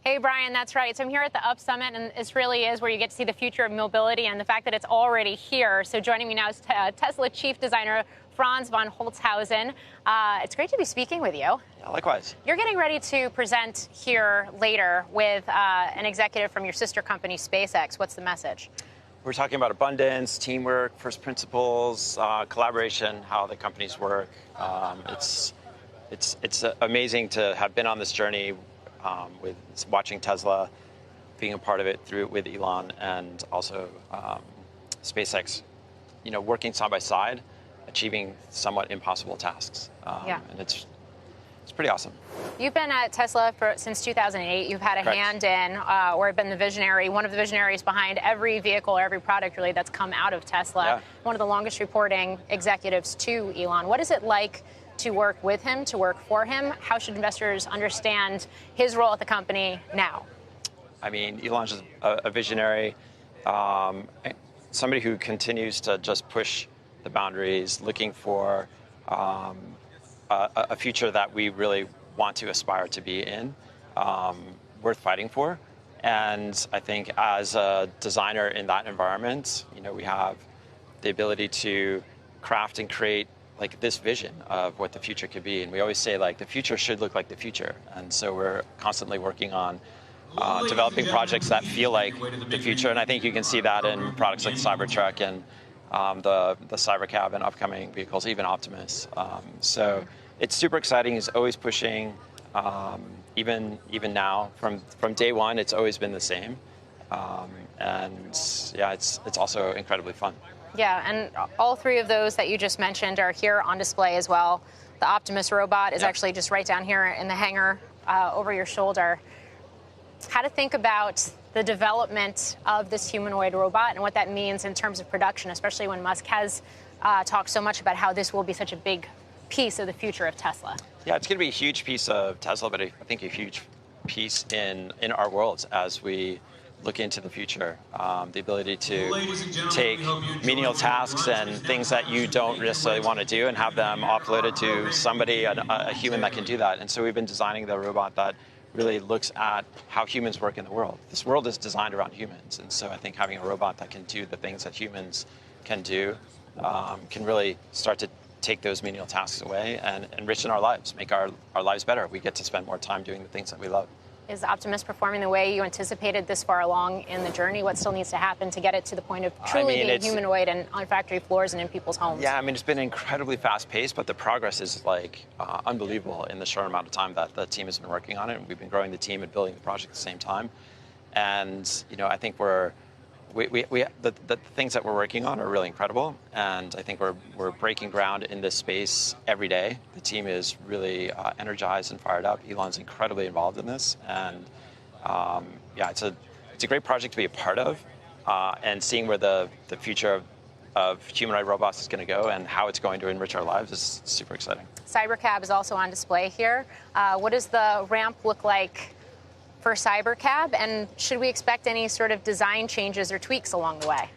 Hey, Brian, that's right. So I'm here at the Up Summit, and this really is where you get to see the future of mobility and the fact that it's already here. So joining me now is Tesla Chief Designer Franz von Holzhausen. It's great to be speaking with you. Yeah, likewise. You're getting ready to present here later with an executive from your sister company, SpaceX. What's the message? We're talking about abundance, teamwork, first principles, collaboration, how the companies work. It's amazing to have been on this journey with watching Tesla, being a part of it with Elon, and also SpaceX, working side by side, achieving somewhat impossible tasks. And it's pretty awesome. You've been at Tesla since 2008. You've had a Correct. hand in, or been the visionary, one of the visionaries behind every vehicle, every product really that's come out of Tesla. Yeah. One of the longest reporting executives to Elon. What is it like to work with him, to work for him? How should investors understand his role at the company now? I mean, Elon's just a visionary, somebody who continues to just push the boundaries, looking for a future that we really want to aspire to be in, worth fighting for. And I think as a designer in that environment, we have the ability to craft and create like this vision of what the future could be. And we always say the future should look like the future. And so we're constantly working on developing projects that feel like the future. And I think you can see that in products like the Cybertruck and the Cybercab and upcoming vehicles, even Optimus. So it's super exciting. He's always pushing, even now. From day one, it's always been the same. And yeah, it's also incredibly fun. Yeah, and all three of those that you just mentioned are here on display as well. The Optimus robot is actually just right down here in the hangar over your shoulder. How to think about the development of this humanoid robot and what that means in terms of production, especially when Musk has talked so much about how this will be such a big piece of the future of Tesla. Yeah, it's going to be a huge piece of Tesla, but I think a huge piece in our worlds as we look into the future. The ability to take menial tasks and things that you don't necessarily want to do and have them offloaded to somebody, a human that can do that. And so we've been designing the robot that really looks at how humans work in the world. This world is designed around humans. And so I think having a robot that can do the things that humans can do can really start to take those menial tasks away and enrich our lives, make our lives better. We get to spend more time doing the things that we love. Is Optimus performing the way you anticipated this far along in the journey? What still needs to happen to get it to the point of truly being humanoid and on factory floors and in people's homes? Yeah, I mean, it's been incredibly fast-paced, but the progress is unbelievable in the short amount of time that the team has been working on it. And we've been growing the team and building the project at the same time. And I think the things that we're working on are really incredible, and I think we're breaking ground in this space every day. The team is really energized and fired up. Elon's incredibly involved in this, and it's a great project to be a part of, and seeing where the future of humanoid robots is going to go and how it's going to enrich our lives is super exciting. Cybercab is also on display here. What does the ramp look like for Cybercab, and should we expect any sort of design changes or tweaks along the way?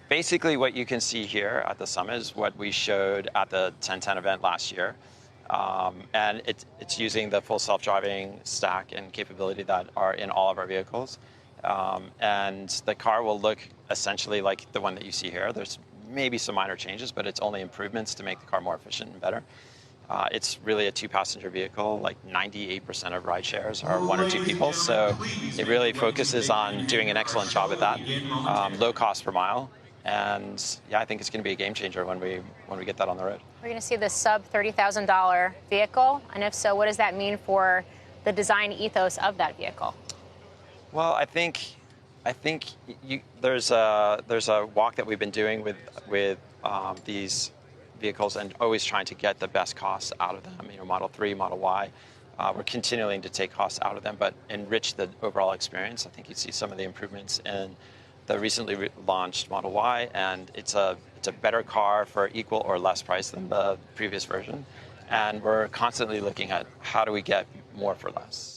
Basically, what you can see here at the summit is what we showed at the 1010 event last year. And it's using the full self-driving stack and capability that are in all of our vehicles. And the car will look essentially like the one that you see here. There's maybe some minor changes, but it's only improvements to make the car more efficient and better. It's really a two-passenger vehicle. Like 98% of ride shares are one or two people. So it really focuses on doing an excellent job at that. Low cost per mile. And yeah, I think it's going to be a game changer when we get that on the road. We're going to see the sub $30,000 vehicle. And if so, what does that mean for the design ethos of that vehicle? Well, I think there's a walk that we've been doing with these vehicles and always trying to get the best costs out of them. Model 3, Model Y, we're continuing to take costs out of them, but enrich the overall experience. I think you see some of the improvements in the recently launched Model Y, and it's a better car for equal or less price than the previous version. And we're constantly looking at how do we get more for less.